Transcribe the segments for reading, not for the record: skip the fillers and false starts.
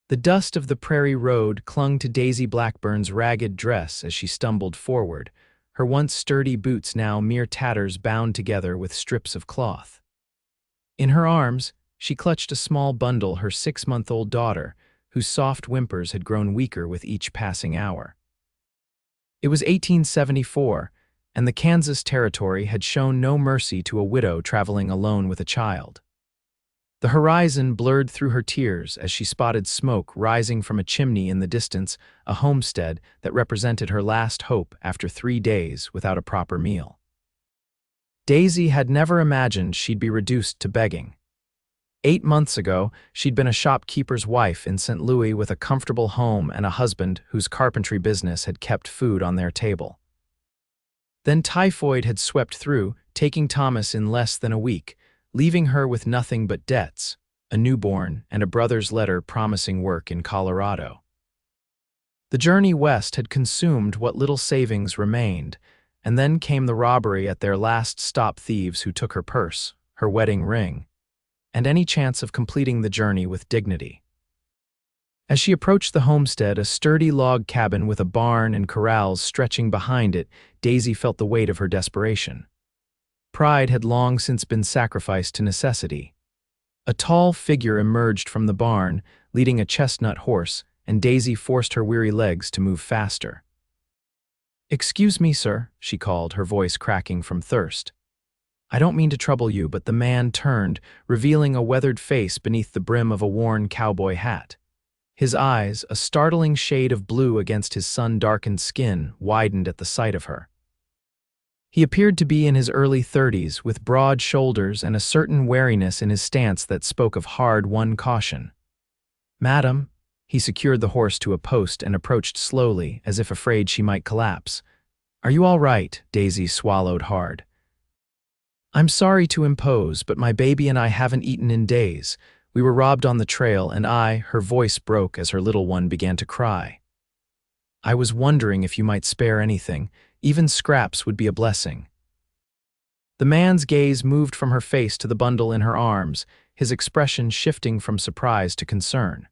The dust of the prairie road clung to Daisy Blackburn's ragged dress as she stumbled forward, her once sturdy boots now mere tatters bound together with strips of cloth. In her arms, she clutched a small bundle, her 6-month-old daughter, whose soft whimpers had grown weaker with each passing hour. It was 1874, and the Kansas Territory had shown no mercy to a widow traveling alone with a child. The horizon blurred through her tears as she spotted smoke rising from a chimney in the distance, a homestead that represented her last hope after 3 days without a proper meal. Daisy had never imagined she'd be reduced to begging. 8 months ago, she'd been a shopkeeper's wife in St. Louis with a comfortable home and a husband whose carpentry business had kept food on their table. Then typhoid had swept through, taking Thomas in less than a week, leaving her with nothing but debts, a newborn, and a brother's letter promising work in Colorado. The journey west had consumed what little savings remained, and then came the robbery at their last stop, thieves who took her purse, her wedding ring, and any chance of completing the journey with dignity. As she approached the homestead, a sturdy log cabin with a barn and corrals stretching behind it, Daisy felt the weight of her desperation. Pride had long since been sacrificed to necessity. A tall figure emerged from the barn, leading a chestnut horse, and Daisy forced her weary legs to move faster. "Excuse me, sir," she called, her voice cracking from thirst. "I don't mean to trouble you," but the man turned, revealing a weathered face beneath the brim of a worn cowboy hat. His eyes, a startling shade of blue against his sun-darkened skin, widened at the sight of her. He appeared to be in his early 30s, with broad shoulders and a certain wariness in his stance that spoke of hard-won caution. "Madam," he secured the horse to a post and approached slowly, as if afraid she might collapse. "Are you all right?" Daisy swallowed hard. "I'm sorry to impose, but my baby and I haven't eaten in days. We were robbed on the trail, and her voice broke as her little one began to cry. "I was wondering if you might spare anything. Even scraps would be a blessing." The man's gaze moved from her face to the bundle in her arms, his expression shifting from surprise to concern.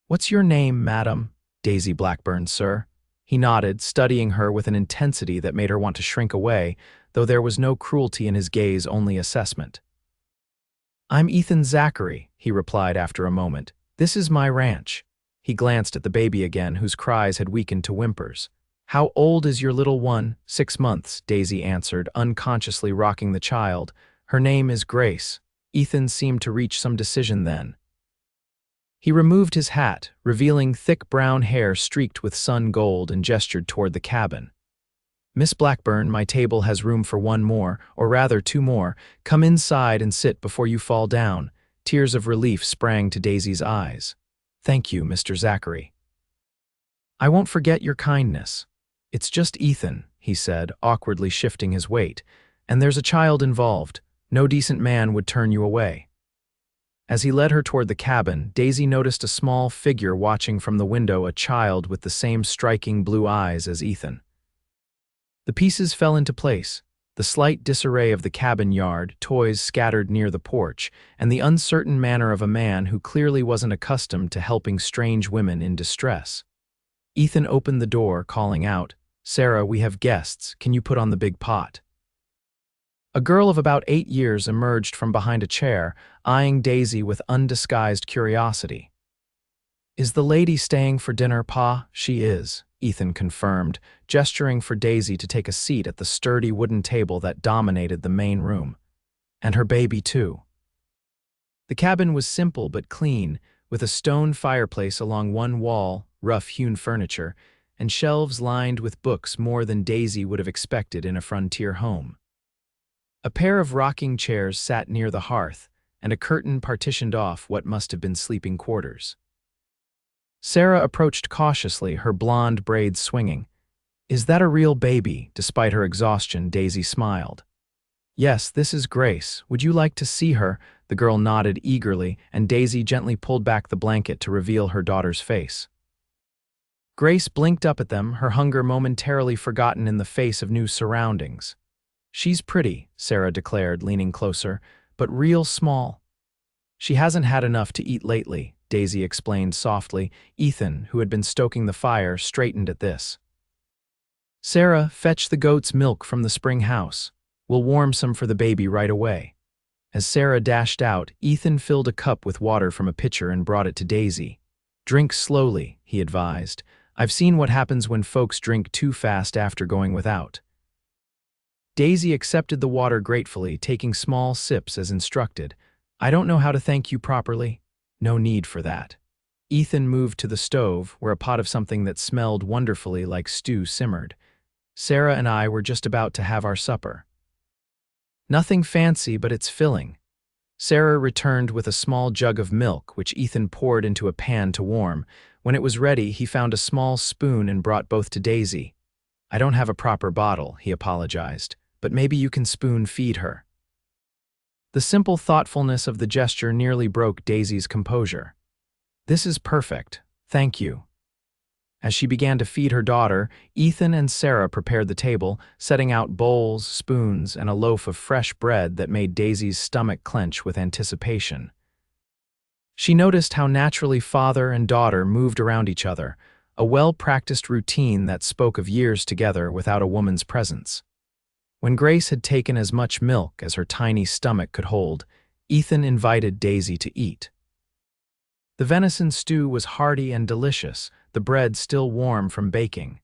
"What's your name, madam?" "Daisy Blackburn, sir." He nodded, studying her with an intensity that made her want to shrink away, though there was no cruelty in his gaze, only assessment. "I'm Ethan Zachary," he replied after a moment. "This is my ranch." He glanced at the baby again, whose cries had weakened to whimpers. "How old is your little one?" 6 months, Daisy answered, unconsciously rocking the child. "Her name is Grace." Ethan seemed to reach some decision then. He removed his hat, revealing thick brown hair streaked with sun gold, and gestured toward the cabin. "Miss Blackburn, my table has room for one more, or rather 2 more. Come inside and sit before you fall down." Tears of relief sprang to Daisy's eyes. "Thank you, Mr. Zachary. I won't forget your kindness." "It's just Ethan," he said, awkwardly shifting his weight. "And there's a child involved. No decent man would turn you away." As he led her toward the cabin, Daisy noticed a small figure watching from the window, a child with the same striking blue eyes as Ethan. The pieces fell into place: the slight disarray of the cabin yard, toys scattered near the porch, and the uncertain manner of a man who clearly wasn't accustomed to helping strange women in distress. Ethan opened the door, calling out, "Sarah, we have guests. Can you put on the big pot?" A girl of about 8 years emerged from behind a chair, eyeing Daisy with undisguised curiosity. "Is the lady staying for dinner, Pa?" "She is," Ethan confirmed, gesturing for Daisy to take a seat at the sturdy wooden table that dominated the main room. "And her baby, too." The cabin was simple but clean, with a stone fireplace along one wall, rough-hewn furniture, and shelves lined with books, more than Daisy would have expected in a frontier home. A pair of rocking chairs sat near the hearth, and a curtain partitioned off what must have been sleeping quarters. Sarah approached cautiously, her blonde braids swinging. "Is that a real baby?" Despite her exhaustion, Daisy smiled. "Yes, this is Grace. Would you like to see her?" The girl nodded eagerly, and Daisy gently pulled back the blanket to reveal her daughter's face. Grace blinked up at them, her hunger momentarily forgotten in the face of new surroundings. "She's pretty," Sarah declared, leaning closer, "but real small. She hasn't had enough to eat lately." Daisy explained softly. Ethan, who had been stoking the fire, straightened at this. Sarah, fetch the goat's milk from the spring house. We'll warm some for the baby right away. As Sarah dashed out, Ethan filled a cup with water from a pitcher and brought it to Daisy. Drink slowly, he advised. I've seen what happens when folks drink too fast after going without. Daisy accepted the water gratefully, taking small sips as instructed. I don't know how to thank you properly. No need for that. Ethan moved to the stove, where a pot of something that smelled wonderfully like stew simmered. Sarah and I were just about to have our supper. Nothing fancy, but it's filling. Sarah returned with a small jug of milk, which Ethan poured into a pan to warm. When it was ready, he found a small spoon and brought both to Daisy. I don't have a proper bottle, he apologized, but maybe you can spoon feed her. The simple thoughtfulness of the gesture nearly broke Daisy's composure. This is perfect, thank you. As she began to feed her daughter, Ethan and Sarah prepared the table, setting out bowls, spoons, and a loaf of fresh bread that made Daisy's stomach clench with anticipation. She noticed how naturally father and daughter moved around each other, a well-practiced routine that spoke of years together without a woman's presence. When Grace had taken as much milk as her tiny stomach could hold, Ethan invited Daisy to eat. The venison stew was hearty and delicious, the bread still warm from baking.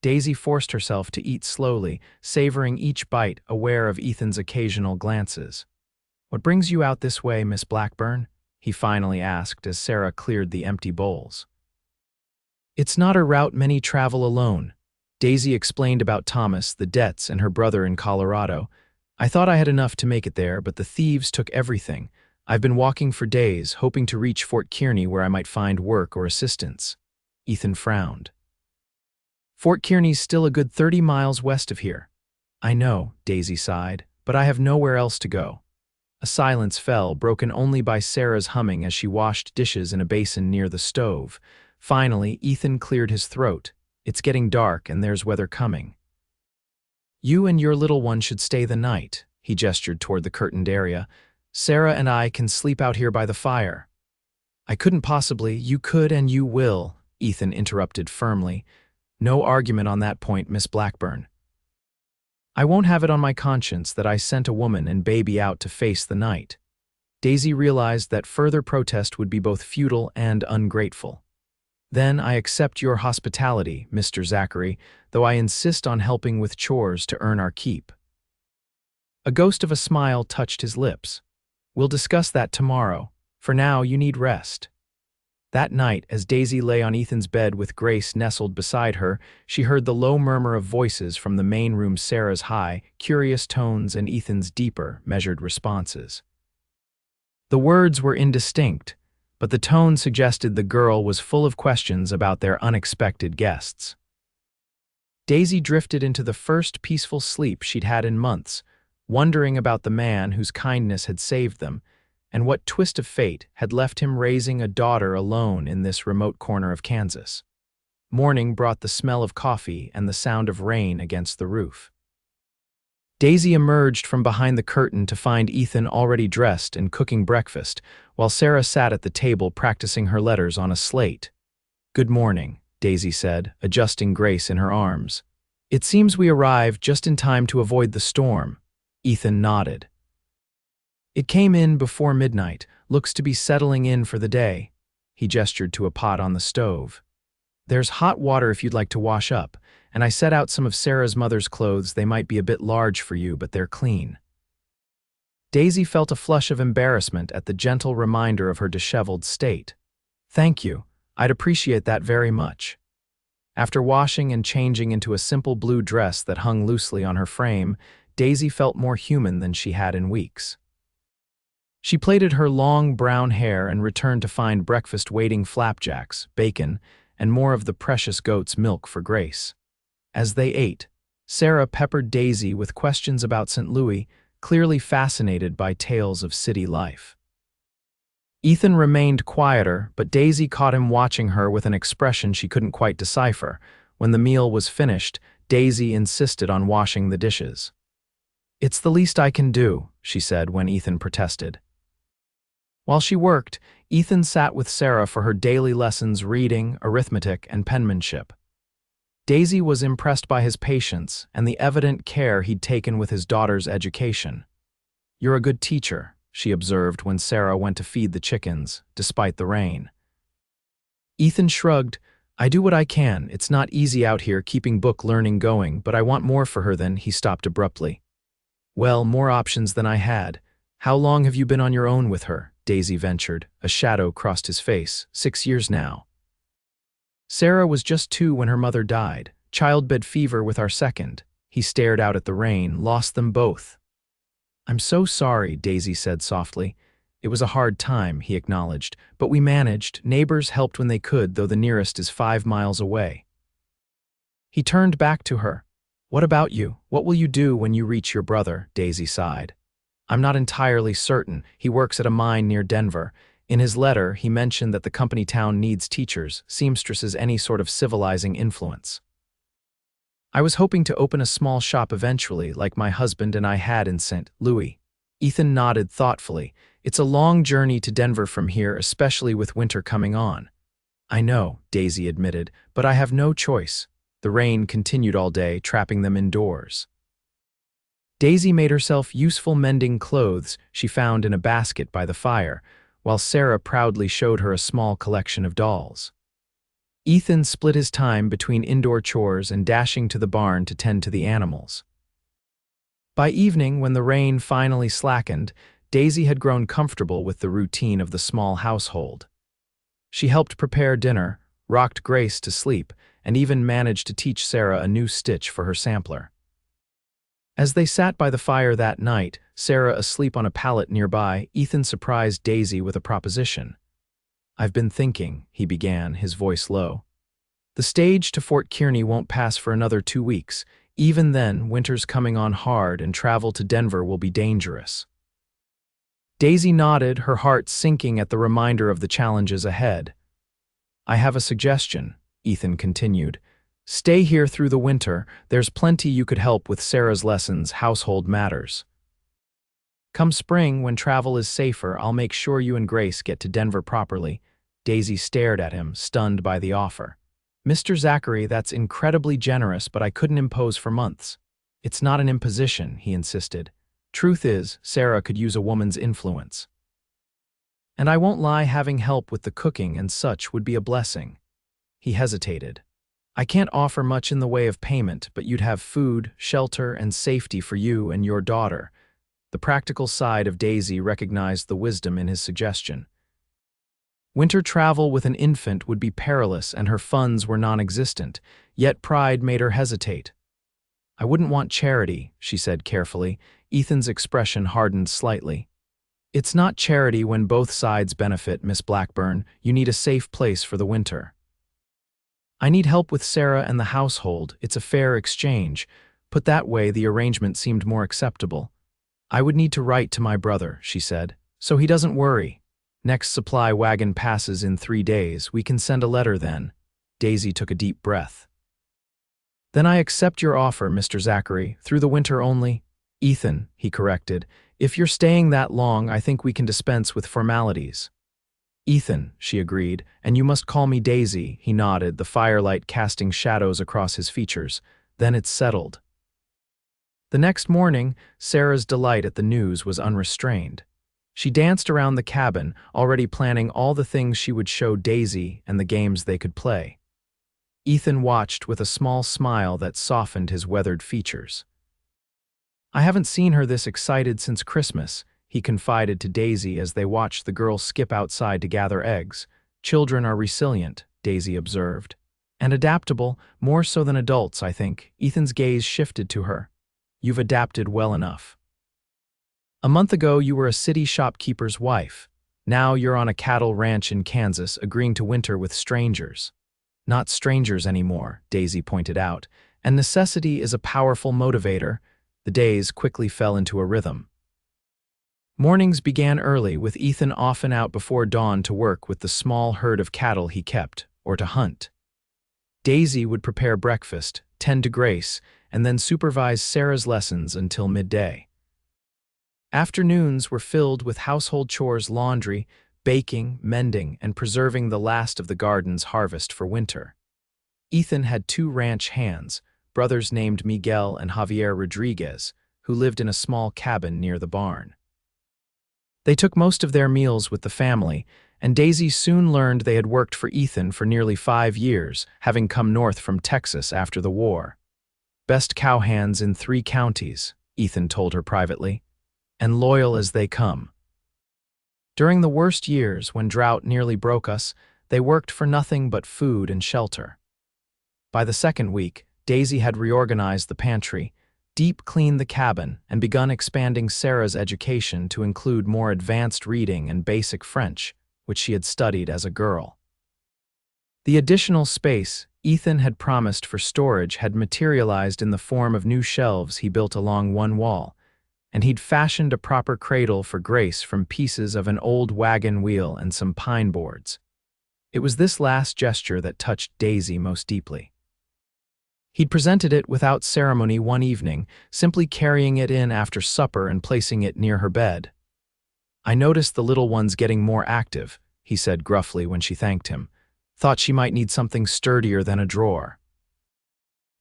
Daisy forced herself to eat slowly, savoring each bite, aware of Ethan's occasional glances. What brings you out this way, Miss Blackburn? He finally asked as Sarah cleared the empty bowls. It's not a route many travel alone. Daisy explained about Thomas, the debts, and her brother in Colorado. I thought I had enough to make it there, but the thieves took everything. I've been walking for days, hoping to reach Fort Kearney where I might find work or assistance. Ethan frowned. Fort Kearney's still a good 30 miles west of here. I know, Daisy sighed, but I have nowhere else to go. A silence fell, broken only by Sarah's humming as she washed dishes in a basin near the stove. Finally, Ethan cleared his throat. It's getting dark and there's weather coming. You and your little one should stay the night, he gestured toward the curtained area. Sarah and I can sleep out here by the fire. I couldn't possibly. You could and you will, Ethan interrupted firmly. No argument on that point, Miss Blackburn. I won't have it on my conscience that I sent a woman and baby out to face the night. Daisy realized that further protest would be both futile and ungrateful. Then I accept your hospitality, Mr. Zachary, though I insist on helping with chores to earn our keep. A ghost of a smile touched his lips. We'll discuss that tomorrow. For now, you need rest. That night, as Daisy lay on Ethan's bed with Grace nestled beside her, she heard the low murmur of voices from the main room, Sarah's high, curious tones and Ethan's deeper, measured responses. The words were indistinct, but the tone suggested the girl was full of questions about their unexpected guests. Daisy drifted into the first peaceful sleep she'd had in months, wondering about the man whose kindness had saved them, and what twist of fate had left him raising a daughter alone in this remote corner of Kansas. Morning brought the smell of coffee and the sound of rain against the roof. Daisy emerged from behind the curtain to find Ethan already dressed and cooking breakfast, while Sarah sat at the table practicing her letters on a slate. Good morning, Daisy said, adjusting Grace in her arms. It seems we arrived just in time to avoid the storm. Ethan nodded. It came in before midnight, looks to be settling in for the day. He gestured to a pot on the stove. There's hot water if you'd like to wash up, and I set out some of Sarah's mother's clothes. They might be a bit large for you, but they're clean. Daisy felt a flush of embarrassment at the gentle reminder of her disheveled state. Thank you, I'd appreciate that very much. After washing and changing into a simple blue dress that hung loosely on her frame, Daisy felt more human than she had in weeks. She plaited her long brown hair and returned to find breakfast waiting: flapjacks, bacon, and more of the precious goat's milk for Grace. As they ate, Sarah peppered Daisy with questions about St. Louis, clearly fascinated by tales of city life. Ethan remained quieter, but Daisy caught him watching her with an expression she couldn't quite decipher. When the meal was finished, Daisy insisted on washing the dishes. It's the least I can do, she said when Ethan protested. While she worked, Ethan sat with Sarah for her daily lessons reading, arithmetic, and penmanship. Daisy was impressed by his patience and the evident care he'd taken with his daughter's education. "You're a good teacher," she observed when Sarah went to feed the chickens, despite the rain. Ethan shrugged. "I do what I can. It's not easy out here keeping book learning going, but I want more for her than." He stopped abruptly. "Well, more options than I had. How long have you been on your own with her?" Daisy ventured. A shadow crossed his face. "6 years now." "Sarah was just 2 when her mother died. Childbed fever with our second." He stared out at the rain. "Lost them both." "I'm so sorry," Daisy said softly. "It was a hard time," he acknowledged, "but we managed. Neighbors helped when they could, though the nearest is 5 miles away." He turned back to her. "What about you? What will you do when you reach your brother?" Daisy sighed. "I'm not entirely certain. He works at a mine near Denver. In his letter, he mentioned that the company town needs teachers, seamstresses, any sort of civilizing influence. I was hoping to open a small shop eventually, like my husband and I had in St. Louis." Ethan nodded thoughtfully. "It's a long journey to Denver from here, especially with winter coming on." "I know," Daisy admitted, "but I have no choice." The rain continued all day, trapping them indoors. Daisy made herself useful mending clothes she found in a basket by the fire, while Sarah proudly showed her a small collection of dolls. Ethan split his time between indoor chores and dashing to the barn to tend to the animals. By evening, when the rain finally slackened, Daisy had grown comfortable with the routine of the small household. She helped prepare dinner, rocked Grace to sleep, and even managed to teach Sarah a new stitch for her sampler. As they sat by the fire that night, Sarah asleep on a pallet nearby, Ethan surprised Daisy with a proposition. "I've been thinking," he began, his voice low. "The stage to Fort Kearney won't pass for another 2 weeks. Even then, winter's coming on hard and travel to Denver will be dangerous." Daisy nodded, her heart sinking at the reminder of the challenges ahead. "I have a suggestion," Ethan continued. "Stay here through the winter. There's plenty you could help with Sarah's lessons, household matters. Come spring, when travel is safer, I'll make sure you and Grace get to Denver properly." Daisy stared at him, stunned by the offer. "Mr. Zachary, that's incredibly generous, but I couldn't impose for months." "It's not an imposition," he insisted. "Truth is, Sarah could use a woman's influence. And I won't lie, having help with the cooking and such would be a blessing." He hesitated. "I can't offer much in the way of payment, but you'd have food, shelter, and safety for you and your daughter." The practical side of Daisy recognized the wisdom in his suggestion. Winter travel with an infant would be perilous and her funds were non-existent, yet pride made her hesitate. "I wouldn't want charity," she said carefully. Ethan's expression hardened slightly. "It's not charity when both sides benefit, Miss Blackburn. You need a safe place for the winter." "I need help with Sarah and the household. It's a fair exchange." Put that way, the arrangement seemed more acceptable. "I would need to write to my brother," she said, "so he doesn't worry. Next supply wagon passes in 3 days. We can send a letter then." Daisy took a deep breath. "Then I accept your offer, Mr. Zachary. Through the winter only?" "Ethan," he corrected. "If you're staying that long, I think we can dispense with formalities." "Ethan," she agreed, "and you must call me Daisy." He nodded, the firelight casting shadows across his features. "Then it's settled." The next morning, Sarah's delight at the news was unrestrained. She danced around the cabin, already planning all the things she would show Daisy and the games they could play. Ethan watched with a small smile that softened his weathered features. "I haven't seen her this excited since Christmas," he confided to Daisy as they watched the girl skip outside to gather eggs. "Children are resilient," Daisy observed. "And adaptable, more so than adults, I think." Ethan's gaze shifted to her. "You've adapted well enough. A month ago you were a city shopkeeper's wife. Now you're on a cattle ranch in Kansas, agreeing to winter with strangers." "Not strangers anymore," Daisy pointed out, "and necessity is a powerful motivator." The days quickly fell into a rhythm. Mornings began early, with Ethan often out before dawn to work with the small herd of cattle he kept, or to hunt. Daisy would prepare breakfast, tend to Grace, and then supervise Sarah's lessons until midday. Afternoons were filled with household chores, laundry, baking, mending, and preserving the last of the garden's harvest for winter. Ethan had two ranch hands, brothers named Miguel and Javier Rodriguez, who lived in a small cabin near the barn. They took most of their meals with the family, and Daisy soon learned they had worked for Ethan for nearly 5 years, having come north from Texas after the war. "Best cowhands in 3 counties," Ethan told her privately, "and loyal as they come." During the worst years, when drought nearly broke us, they worked for nothing but food and shelter. By the second week, Daisy had reorganized the pantry, deep-cleaned the cabin, and begun expanding Sarah's education to include more advanced reading and basic French, which she had studied as a girl. The additional space Ethan had promised for storage had materialized in the form of new shelves he built along one wall, and he'd fashioned a proper cradle for Grace from pieces of an old wagon wheel and some pine boards. It was this last gesture that touched Daisy most deeply. He'd presented it without ceremony one evening, simply carrying it in after supper and placing it near her bed. "I noticed the little one's getting more active," he said gruffly when she thanked him. "Thought she might need something sturdier than a drawer."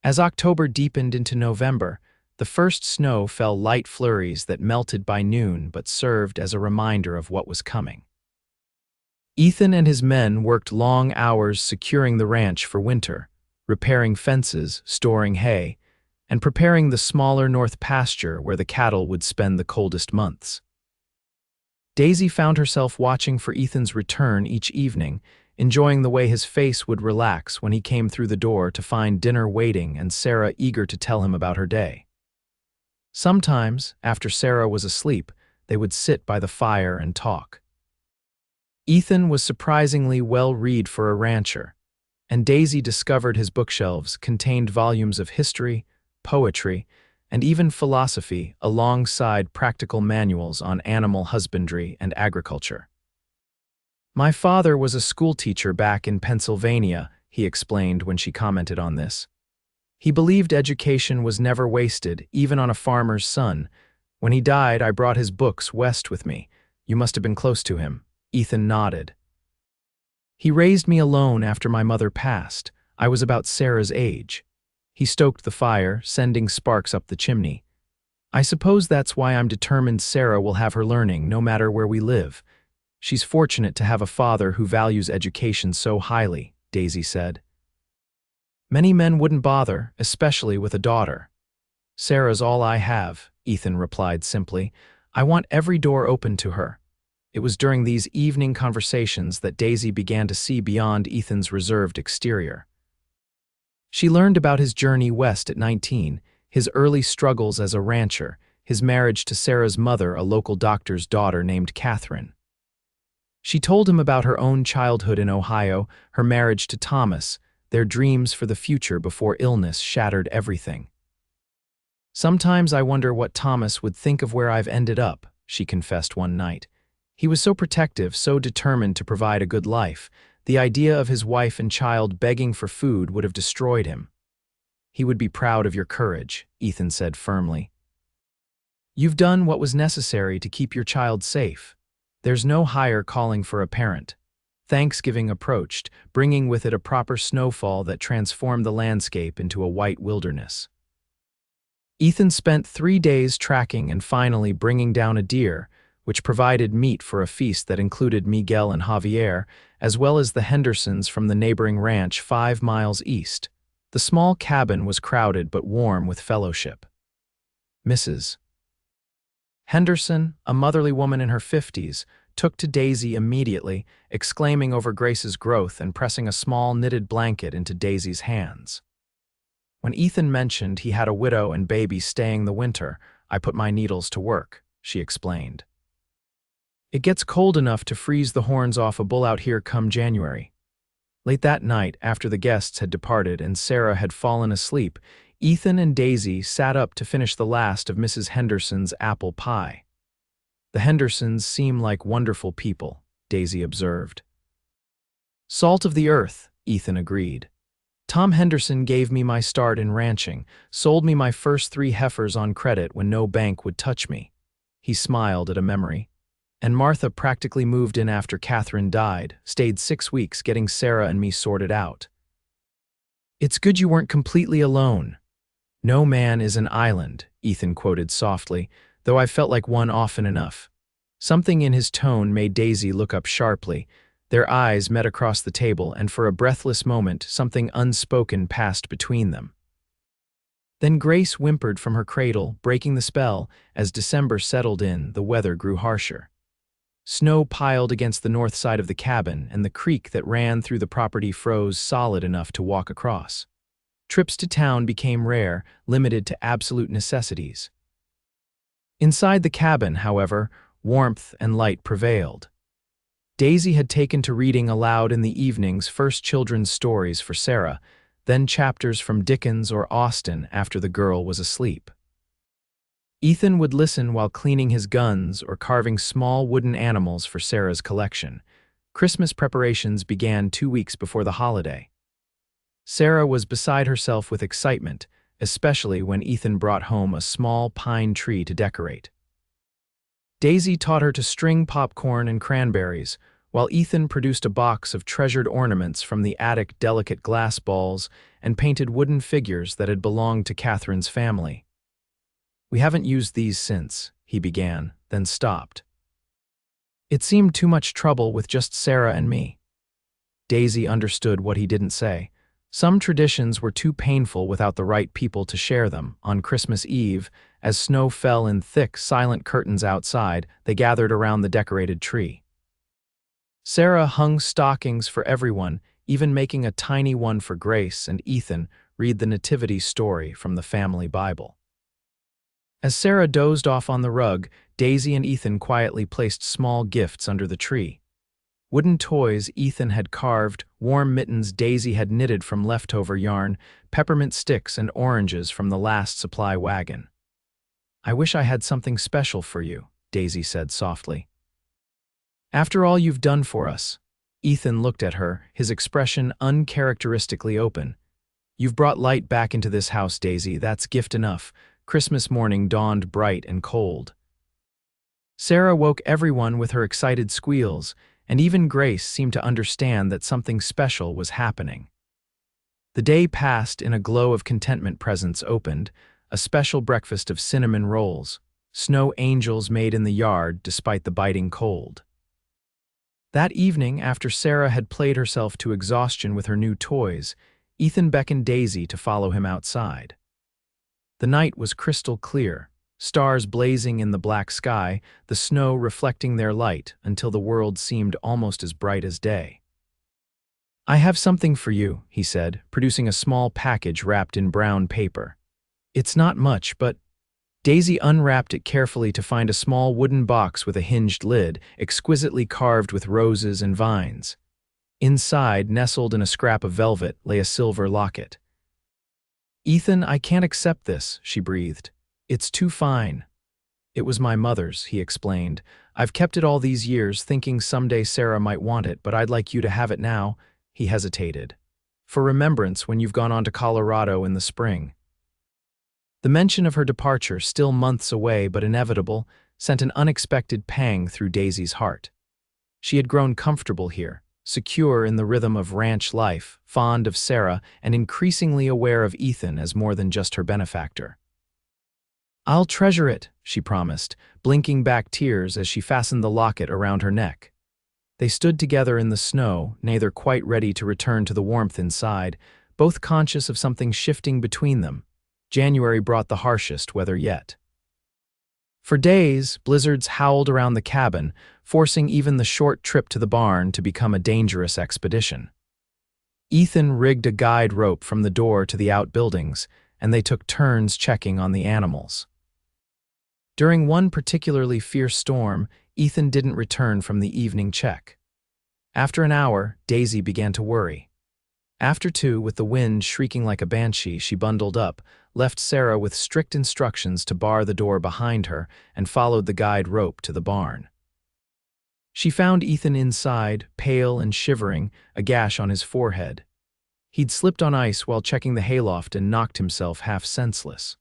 As October deepened into November, the first snow fell light flurries that melted by noon but served as a reminder of what was coming. Ethan and his men worked long hours securing the ranch for winter, repairing fences, storing hay, and preparing the smaller north pasture where the cattle would spend the coldest months. Daisy found herself watching for Ethan's return each evening, enjoying the way his face would relax when he came through the door to find dinner waiting and Sarah eager to tell him about her day. Sometimes, after Sarah was asleep, they would sit by the fire and talk. Ethan was surprisingly well-read for a rancher, and Daisy discovered his bookshelves contained volumes of history, poetry, and even philosophy alongside practical manuals on animal husbandry and agriculture. "My father was a schoolteacher back in Pennsylvania," he explained when she commented on this. "He believed education was never wasted, even on a farmer's son. When he died, I brought his books west with me. You must have been close to him." Ethan nodded. "He raised me alone after my mother passed. I was about Sarah's age." He stoked the fire, sending sparks up the chimney. "I suppose that's why I'm determined Sarah will have her learning, no matter where we live. She's fortunate to have a father who values education so highly," Daisy said. "Many men wouldn't bother, especially with a daughter." "Sarah's all I have," Ethan replied simply. "I want every door open to her." It was during these evening conversations that Daisy began to see beyond Ethan's reserved exterior. She learned about his journey west at 19, his early struggles as a rancher, his marriage to Sarah's mother, a local doctor's daughter named Catherine. She told him about her own childhood in Ohio, her marriage to Thomas, their dreams for the future before illness shattered everything. "Sometimes I wonder what Thomas would think of where I've ended up," she confessed one night. "He was so protective, so determined to provide a good life. The idea of his wife and child begging for food would have destroyed him." "He would be proud of your courage," Ethan said firmly. "You've done what was necessary to keep your child safe. There's no higher calling for a parent." Thanksgiving approached, bringing with it a proper snowfall that transformed the landscape into a white wilderness. Ethan spent 3 days tracking and finally bringing down a deer, which provided meat for a feast that included Miguel and Javier, as well as the Hendersons from the neighboring ranch 5 miles east. The small cabin was crowded but warm with fellowship. Mrs. Henderson, a motherly woman in her 50s, took to Daisy immediately, exclaiming over Grace's growth and pressing a small knitted blanket into Daisy's hands. "When Ethan mentioned he had a widow and baby staying the winter, I put my needles to work," she explained. "It gets cold enough to freeze the horns off a bull out here come January." Late that night, after the guests had departed and Sarah had fallen asleep, Ethan and Daisy sat up to finish the last of Mrs. Henderson's apple pie. "The Hendersons seem like wonderful people," Daisy observed. "Salt of the earth," Ethan agreed. "Tom Henderson gave me my start in ranching, sold me my first 3 heifers on credit when no bank would touch me." He smiled at a memory. And Martha practically moved in after Catherine died, stayed 6 weeks getting Sarah and me sorted out. It's good you weren't completely alone. No man is an island, Ethan quoted softly, though I felt like one often enough. Something in his tone made Daisy look up sharply. Their eyes met across the table, and for a breathless moment, something unspoken passed between them. Then Grace whimpered from her cradle, breaking the spell. As December settled in, the weather grew harsher. Snow piled against the north side of the cabin, and the creek that ran through the property froze solid enough to walk across. Trips to town became rare, limited to absolute necessities. Inside the cabin, however, warmth and light prevailed. Daisy had taken to reading aloud in the evenings, first children's stories for Sarah, then chapters from Dickens or Austen after the girl was asleep. Ethan would listen while cleaning his guns or carving small wooden animals for Sarah's collection. Christmas preparations began 2 weeks before the holiday. Sarah was beside herself with excitement, especially when Ethan brought home a small pine tree to decorate. Daisy taught her to string popcorn and cranberries, while Ethan produced a box of treasured ornaments from the attic, delicate glass balls, and painted wooden figures that had belonged to Catherine's family. "We haven't used these since," he began, then stopped. It seemed too much trouble with just Sarah and me. Daisy understood what he didn't say. Some traditions were too painful without the right people to share them. On Christmas Eve, as snow fell in thick, silent curtains outside, they gathered around the decorated tree. Sarah hung stockings for everyone, even making a tiny one for Grace and Ethan read the Nativity story from the family Bible. As Sarah dozed off on the rug, Daisy and Ethan quietly placed small gifts under the tree. Wooden toys Ethan had carved, warm mittens Daisy had knitted from leftover yarn, peppermint sticks and oranges from the last supply wagon. "I wish I had something special for you," Daisy said softly. "After all you've done for us." Ethan looked at her, his expression uncharacteristically open. "You've brought light back into this house, Daisy. That's gift enough." Christmas morning dawned bright and cold. Sarah woke everyone with her excited squeals, and even Grace seemed to understand that something special was happening. The day passed in a glow of contentment. Presents opened, a special breakfast of cinnamon rolls, snow angels made in the yard despite the biting cold. That evening, after Sarah had played herself to exhaustion with her new toys, Ethan beckoned Daisy to follow him outside. The night was crystal clear, stars blazing in the black sky, the snow reflecting their light until the world seemed almost as bright as day. "I have something for you," he said, producing a small package wrapped in brown paper. "It's not much, but—" Daisy unwrapped it carefully to find a small wooden box with a hinged lid, exquisitely carved with roses and vines. Inside, nestled in a scrap of velvet, lay a silver locket. "Ethan, I can't accept this," she breathed. "It's too fine." "It was my mother's," he explained. "I've kept it all these years, thinking someday Sarah might want it, but I'd like you to have it now." He hesitated. "For remembrance when you've gone on to Colorado in the spring." The mention of her departure, still months away but inevitable, sent an unexpected pang through Daisy's heart. She had grown comfortable here, secure in the rhythm of ranch life, fond of Sarah, and increasingly aware of Ethan as more than just her benefactor. "I'll treasure it," she promised, blinking back tears as she fastened the locket around her neck. They stood together in the snow, neither quite ready to return to the warmth inside, both conscious of something shifting between them. January brought the harshest weather yet. For days, blizzards howled around the cabin, forcing even the short trip to the barn to become a dangerous expedition. Ethan rigged a guide rope from the door to the outbuildings, and they took turns checking on the animals. During one particularly fierce storm, Ethan didn't return from the evening check. After an hour, Daisy began to worry. After 2, with the wind shrieking like a banshee, she bundled up, left Sarah with strict instructions to bar the door behind her, and followed the guide rope to the barn. She found Ethan inside, pale and shivering, a gash on his forehead. He'd slipped on ice while checking the hayloft and knocked himself half senseless.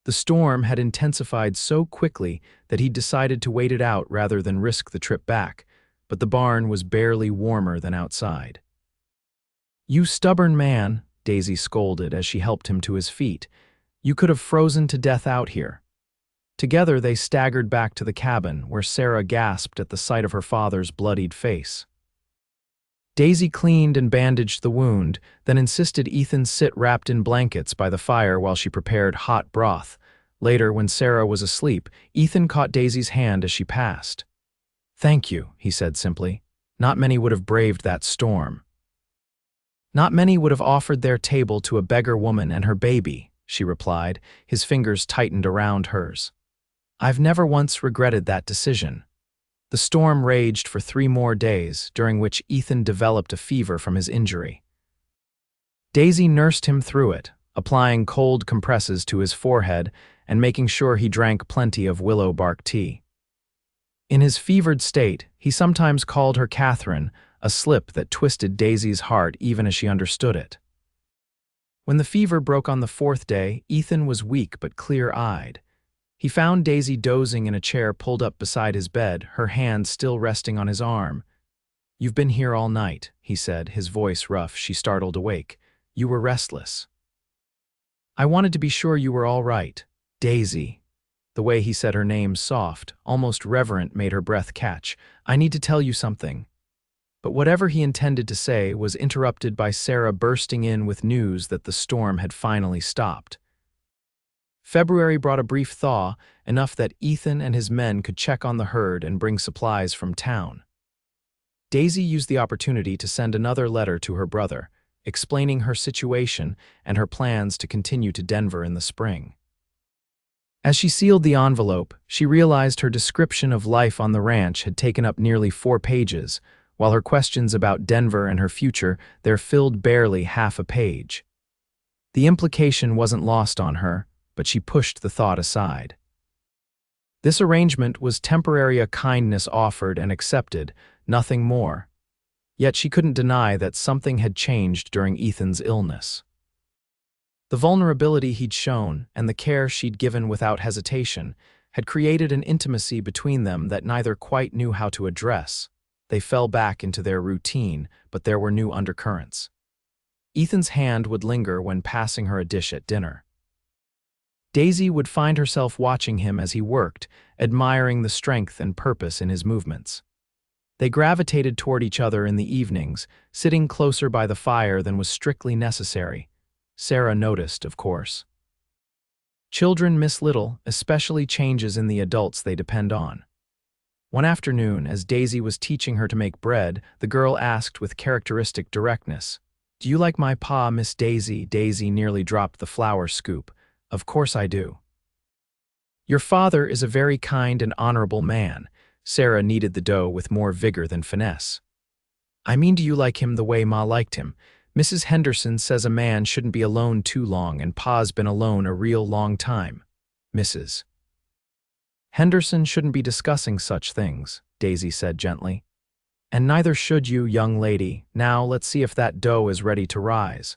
The storm had intensified so quickly that he'd decided to wait it out rather than risk the trip back, but the barn was barely warmer than outside. "You stubborn man," Daisy scolded as she helped him to his feet. "You could have frozen to death out here." Together they staggered back to the cabin, where Sarah gasped at the sight of her father's bloodied face. Daisy cleaned and bandaged the wound, then insisted Ethan sit wrapped in blankets by the fire while she prepared hot broth. Later, when Sarah was asleep, Ethan caught Daisy's hand as she passed. "Thank you," he said simply. "Not many would have braved that storm." "Not many would have offered their table to a beggar woman and her baby," she replied, his fingers tightened around hers. "I've never once regretted that decision." The storm raged for 3 more days, during which Ethan developed a fever from his injury. Daisy nursed him through it, applying cold compresses to his forehead and making sure he drank plenty of willow bark tea. In his fevered state, he sometimes called her Catherine, a slip that twisted Daisy's heart even as she understood it. When the fever broke on the 4th day, Ethan was weak but clear-eyed. He found Daisy dozing in a chair pulled up beside his bed, her hand still resting on his arm. "You've been here all night," he said, his voice rough. She startled awake. "You were restless." "I wanted to be sure you were all right, Daisy." The way he said her name, soft, almost reverent, made her breath catch. "I need to tell you something." But whatever he intended to say was interrupted by Sarah bursting in with news that the storm had finally stopped. February brought a brief thaw, enough that Ethan and his men could check on the herd and bring supplies from town. Daisy used the opportunity to send another letter to her brother, explaining her situation and her plans to continue to Denver in the spring. As she sealed the envelope, she realized her description of life on the ranch had taken up nearly 4 pages, while her questions about Denver and her future there filled barely half a page. The implication wasn't lost on her, but she pushed the thought aside. This arrangement was temporary, a kindness offered and accepted, nothing more. Yet she couldn't deny that something had changed during Ethan's illness. The vulnerability he'd shown and the care she'd given without hesitation had created an intimacy between them that neither quite knew how to address. They fell back into their routine, but there were new undercurrents. Ethan's hand would linger when passing her a dish at dinner. Daisy would find herself watching him as he worked, admiring the strength and purpose in his movements. They gravitated toward each other in the evenings, sitting closer by the fire than was strictly necessary. Sarah noticed, of course. Children miss little, especially changes in the adults they depend on. One afternoon, as Daisy was teaching her to make bread, the girl asked with characteristic directness, "Do you like my pa, Miss Daisy?" Daisy nearly dropped the flour scoop. "Of course I do." "Your father is a very kind and honorable man." Sarah kneaded the dough with more vigor than finesse. "I mean, do you like him the way Ma liked him? Mrs. Henderson says a man shouldn't be alone too long, and Pa's been alone a real long time. Mrs. Henderson shouldn't be discussing such things," Daisy said gently. "And neither should you, young lady. Now let's see if that dough is ready to rise."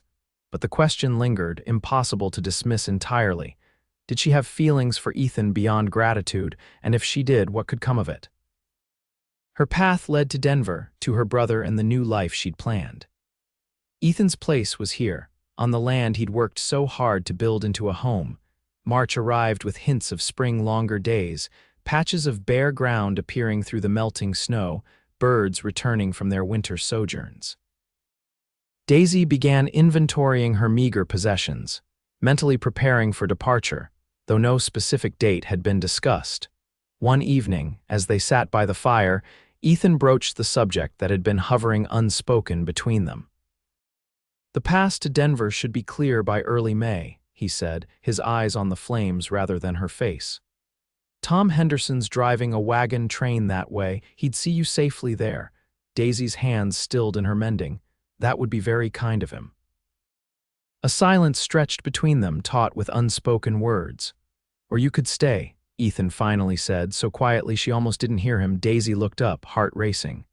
But the question lingered, impossible to dismiss entirely. Did she have feelings for Ethan beyond gratitude, and if she did, what could come of it? Her path led to Denver, to her brother and the new life she'd planned. Ethan's place was here, on the land he'd worked so hard to build into a home. March arrived with hints of spring, longer days, patches of bare ground appearing through the melting snow, birds returning from their winter sojourns. Daisy began inventorying her meager possessions, mentally preparing for departure, though no specific date had been discussed. One evening, as they sat by the fire, Ethan broached the subject that had been hovering unspoken between them. "The pass to Denver should be clear by early May," he said, his eyes on the flames rather than her face. "Tom Henderson's driving a wagon train that way. He'd see you safely there." Daisy's hands stilled in her mending. "That would be very kind of him." A silence stretched between them, taut with unspoken words. "Or you could stay," Ethan finally said, so quietly she almost didn't hear him. Daisy looked up, heart racing.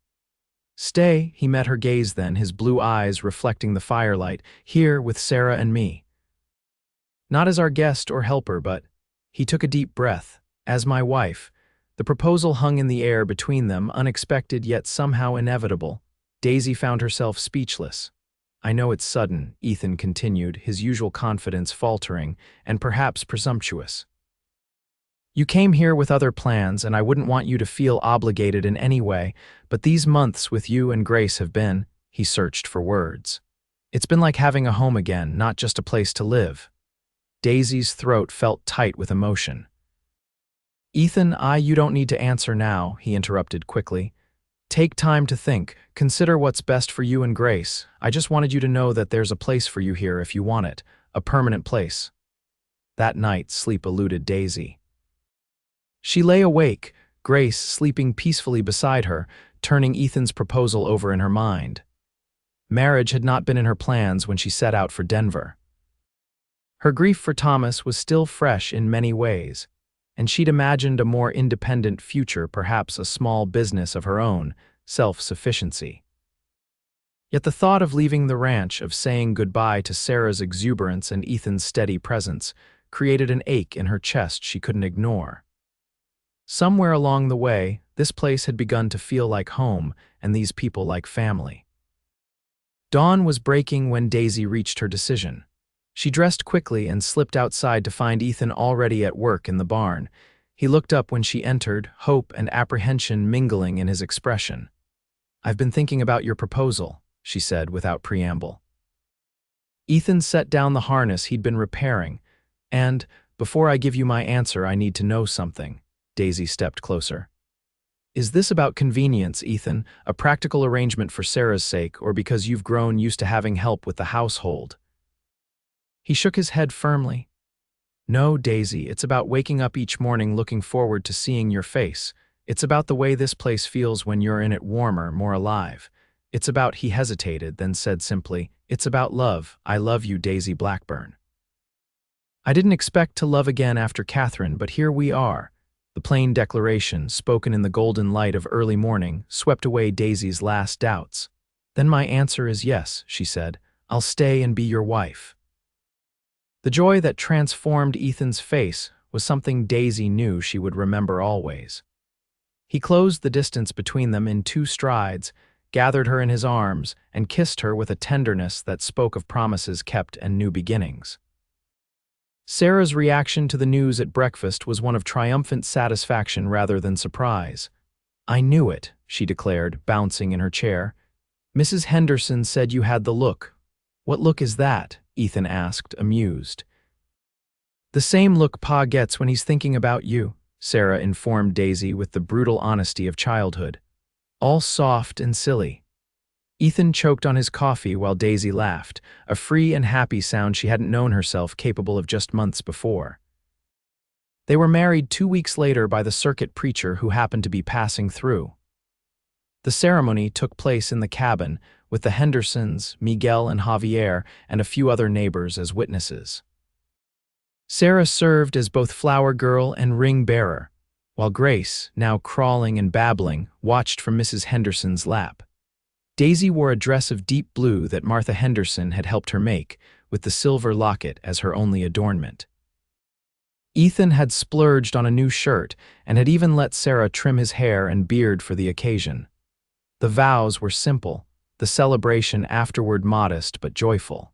"Stay," he met her gaze then, his blue eyes reflecting the firelight. "Here with Sarah and me. Not as our guest or helper, but He took a deep breath. As my wife. The proposal hung in the air between them, unexpected yet somehow inevitable. Daisy found herself speechless. I know it's sudden, Ethan continued, his usual confidence faltering, and perhaps presumptuous. You came here with other plans, and I wouldn't want you to feel obligated in any way, but these months with you and Grace have been, he searched for words. It's been like having a home again, not just a place to live. Daisy's throat felt tight with emotion. Ethan, you don't need to answer now, he interrupted quickly. Take time to think, consider what's best for you and Grace. I just wanted you to know that there's a place for you here if you want it, a permanent place. That night, sleep eluded Daisy. She lay awake, Grace sleeping peacefully beside her, turning Ethan's proposal over in her mind. Marriage had not been in her plans when she set out for Denver. Her grief for Thomas was still fresh in many ways, and she'd imagined a more independent future, perhaps a small business of her own, self-sufficiency. Yet the thought of leaving the ranch, of saying goodbye to Sarah's exuberance and Ethan's steady presence, created an ache in her chest she couldn't ignore. Somewhere along the way, this place had begun to feel like home, and these people like family. Dawn was breaking when Daisy reached her decision. She dressed quickly and slipped outside to find Ethan already at work in the barn. He looked up when she entered, hope and apprehension mingling in his expression. I've been thinking about your proposal, she said without preamble. Ethan set down the harness he'd been repairing, and, before I give you my answer, I need to know something. Daisy stepped closer. Is this about convenience, Ethan, a practical arrangement for Sarah's sake, or because you've grown used to having help with the household? He shook his head firmly. No, Daisy, it's about waking up each morning looking forward to seeing your face. It's about the way this place feels when you're in it, warmer, more alive. It's about, he hesitated, then said simply, it's about love. I love you, Daisy Blackburn. I didn't expect to love again after Catherine, but here we are. The plain declaration, spoken in the golden light of early morning, swept away Daisy's last doubts. Then my answer is yes, she said. I'll stay and be your wife. The joy that transformed Ethan's face was something Daisy knew she would remember always. He closed the distance between them in 2 strides, gathered her in his arms, and kissed her with a tenderness that spoke of promises kept and new beginnings. Sarah's reaction to the news at breakfast was one of triumphant satisfaction rather than surprise. I knew it, she declared, bouncing in her chair. Mrs. Henderson said you had the look. What look is that? Ethan asked, amused. The same look Pa gets when he's thinking about you, Sarah informed Daisy with the brutal honesty of childhood. All soft and silly. Ethan choked on his coffee while Daisy laughed, a free and happy sound she hadn't known herself capable of just months before. They were married 2 weeks later by the circuit preacher who happened to be passing through. The ceremony took place in the cabin, with the Hendersons, Miguel and Javier, and a few other neighbors as witnesses. Sarah served as both flower girl and ring bearer, while Grace, now crawling and babbling, watched from Mrs. Henderson's lap. Daisy wore a dress of deep blue that Martha Henderson had helped her make, with the silver locket as her only adornment. Ethan had splurged on a new shirt and had even let Sarah trim his hair and beard for the occasion. The vows were simple, the celebration afterward modest but joyful.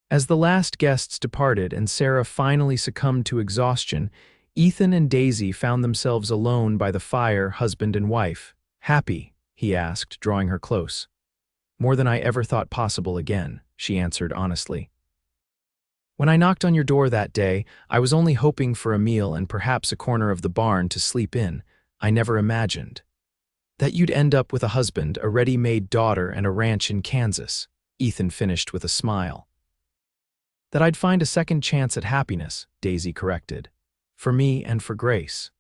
As the last guests departed and Sarah finally succumbed to exhaustion, Ethan and Daisy found themselves alone by the fire, husband and wife. Happy, he asked, drawing her close. More than I ever thought possible again, she answered honestly. When I knocked on your door that day, I was only hoping for a meal and perhaps a corner of the barn to sleep in. I never imagined that you'd end up with a husband, a ready-made daughter, and a ranch in Kansas, Ethan finished with a smile. That I'd find a second chance at happiness, Daisy corrected. For me and for Grace.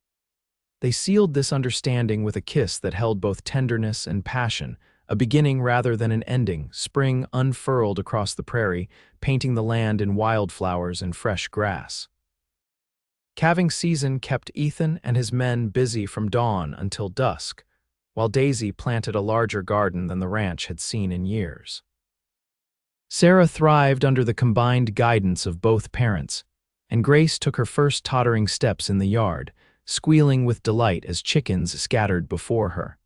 They sealed this understanding with a kiss that held both tenderness and passion, a beginning rather than an ending. Spring unfurled across the prairie, painting the land in wildflowers and fresh grass. Calving season kept Ethan and his men busy from dawn until dusk, while Daisy planted a larger garden than the ranch had seen in years. Sarah thrived under the combined guidance of both parents. and Grace took her first tottering steps in the yard, squealing with delight as chickens scattered before her.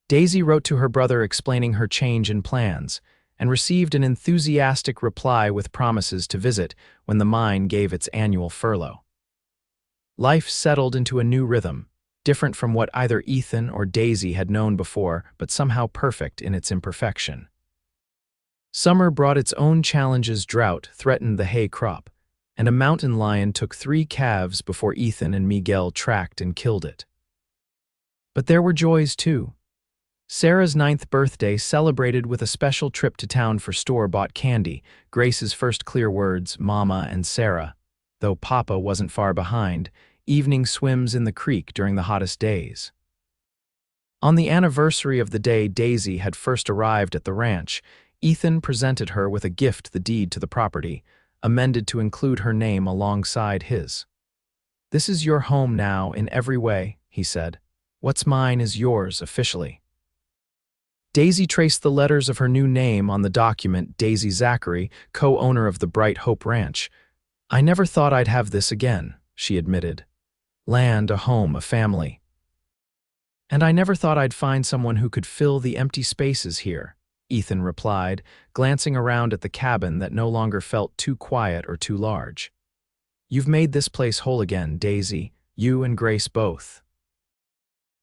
Daisy wrote to her brother explaining her change in plans, and received an enthusiastic reply with promises to visit when the mine gave its annual furlough. Life settled into a new rhythm, different from what either Ethan or Daisy had known before, but somehow perfect in its imperfection. Summer brought its own challenges. Drought threatened the hay crop, and a mountain lion took 3 calves before Ethan and Miguel tracked and killed it. But there were joys too. Sarah's 9th birthday celebrated with a special trip to town for store-bought candy, Grace's first clear words, Mama and Sarah. Though Papa wasn't far behind, evening swims in the creek during the hottest days. On the anniversary of the day Daisy had first arrived at the ranch, Ethan presented her with a gift, the deed to the property, amended to include her name alongside his. "This is your home now in every way," he said. "What's mine is yours officially." Daisy traced the letters of her new name on the document, Daisy Zachary, co-owner of the Bright Hope Ranch. "I never thought I'd have this again," she admitted. "Land, a home, a family. And I never thought I'd find someone who could fill the empty spaces here," Ethan replied, glancing around at the cabin that no longer felt too quiet or too large. "You've made this place whole again, Daisy, you and Grace both."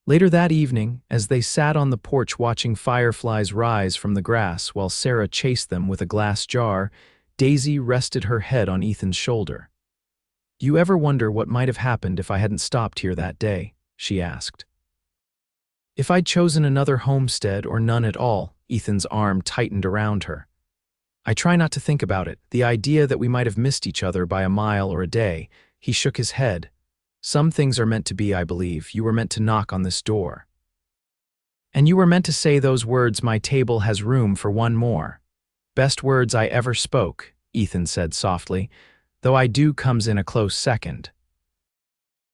Later that evening, as they sat on the porch watching fireflies rise from the grass while Sarah chased them with a glass jar, Daisy rested her head on Ethan's shoulder. "Do you ever wonder what might have happened if I hadn't stopped here that day?" she asked. "If I'd chosen another homestead or none at all," Ethan's arm tightened around her. "I try not to think about it, the idea that we might have missed each other by a mile or a day." He shook his head. "Some things are meant to be, I believe. You were meant to knock on this door. And you were meant to say those words, 'My table has room for one more.'" "Best words I ever spoke," Ethan said softly, "though I do comes in a close second."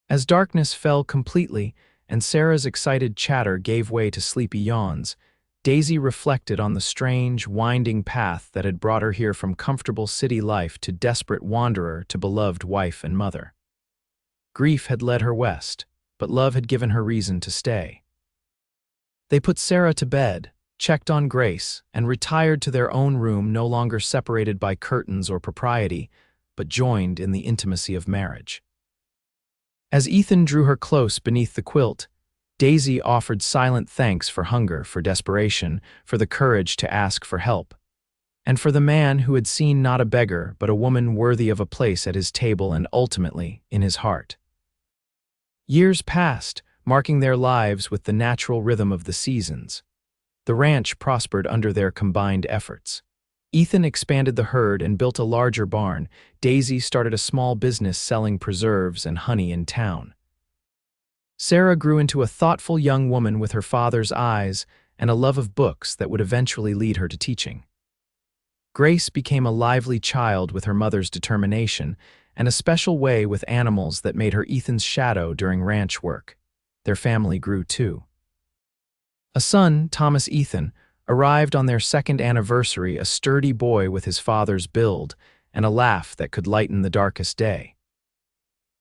As darkness fell completely and Sarah's excited chatter gave way to sleepy yawns, Daisy reflected on the strange, winding path that had brought her here from comfortable city life to desperate wanderer to beloved wife and mother. Grief had led her west, but love had given her reason to stay. They put Sarah to bed, checked on Grace, and retired to their own room, no longer separated by curtains or propriety, but joined in the intimacy of marriage. As Ethan drew her close beneath the quilt, Daisy offered silent thanks for hunger, for desperation, for the courage to ask for help, and for the man who had seen not a beggar but a woman worthy of a place at his table and ultimately in his heart. Years passed, marking their lives with the natural rhythm of the seasons. The ranch prospered under their combined efforts. Ethan expanded the herd and built a larger barn. Daisy started a small business selling preserves and honey in town. Sarah grew into a thoughtful young woman with her father's eyes and a love of books that would eventually lead her to teaching. Grace became a lively child with her mother's determination and a special way with animals that made her Ethan's shadow during ranch work. Their family grew too. A son, Thomas Ethan, arrived on their 2nd anniversary, a sturdy boy with his father's build and a laugh that could lighten the darkest day.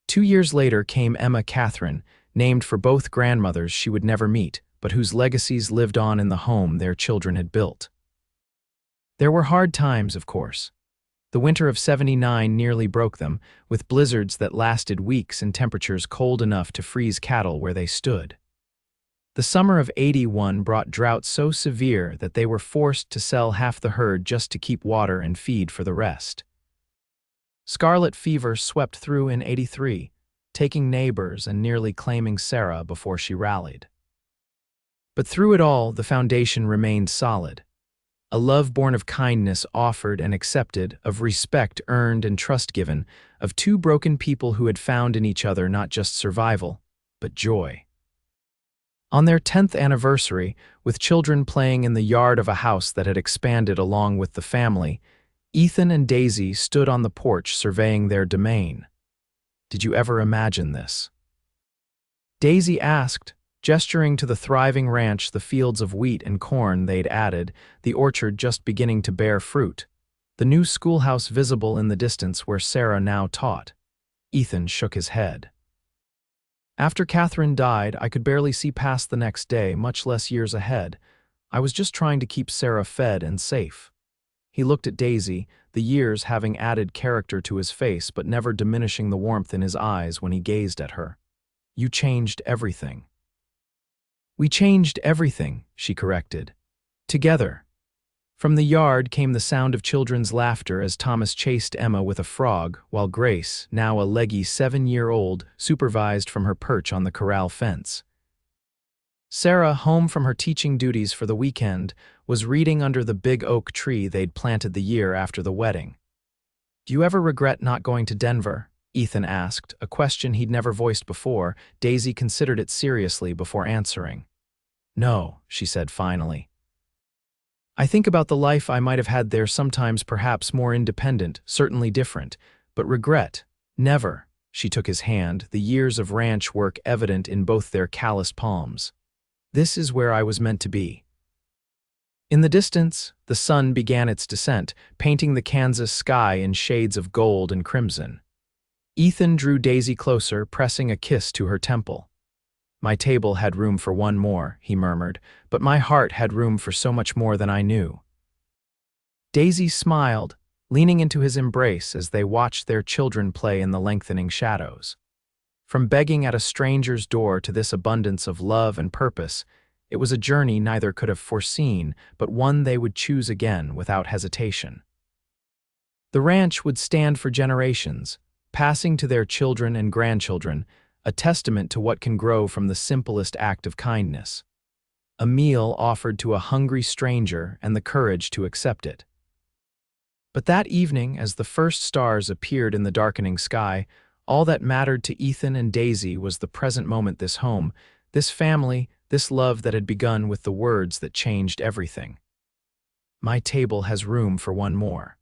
2 years later came Emma Catherine, named for both grandmothers she would never meet, but whose legacies lived on in the home their children had built. There were hard times, of course. The winter of '79 nearly broke them, with blizzards that lasted weeks and temperatures cold enough to freeze cattle where they stood. The summer of '81 brought drought so severe that they were forced to sell half the herd just to keep water and feed for the rest. Scarlet fever swept through in '83, taking neighbors and nearly claiming Sarah before she rallied. But through it all, the foundation remained solid. A love born of kindness offered and accepted, of respect earned and trust given, of 2 broken people who had found in each other not just survival, but joy. On their 10th anniversary, with children playing in the yard of a house that had expanded along with the family, Ethan and Daisy stood on the porch surveying their domain. "Did you ever imagine this?" Daisy asked, gesturing to the thriving ranch, the fields of wheat and corn they'd added, the orchard just beginning to bear fruit. the new schoolhouse visible in the distance where Sarah now taught. Ethan shook his head. After Catherine died, I could barely see past the next day, much less years ahead. I was just trying to keep Sarah fed and safe. He looked at Daisy, the years having added character to his face but never diminishing the warmth in his eyes when he gazed at her. You changed everything. We changed everything, she corrected. Together. From the yard came the sound of children's laughter as Thomas chased Emma with a frog, while Grace, now a leggy 7-year-old, supervised from her perch on the corral fence. Sarah, home from her teaching duties for the weekend, was reading under the big oak tree they'd planted the year after the wedding. "Do you ever regret not going to Denver?" Ethan asked, a question he'd never voiced before. Daisy considered it seriously before answering. "No," she said finally. "I think about the life I might have had there, sometimes perhaps more independent, certainly different. But regret? Never." She took his hand, the years of ranch work evident in both their calloused palms. "This is where I was meant to be." In the distance, the sun began its descent, painting the Kansas sky in shades of gold and crimson. Ethan drew Daisy closer, pressing a kiss to her temple. "My table had room for one more," he murmured, "but my heart had room for so much more than I knew." Daisy smiled, leaning into his embrace as they watched their children play in the lengthening shadows. From begging at a stranger's door to this abundance of love and purpose, it was a journey neither could have foreseen, but one they would choose again without hesitation. The ranch would stand for generations, passing to their children and grandchildren, a testament to what can grow from the simplest act of kindness. A meal offered to a hungry stranger and the courage to accept it. But that evening, as the first stars appeared in the darkening sky, all that mattered to Ethan and Daisy was the present moment, this home, this family, this love that had begun with the words that changed everything. "My table has room for one more."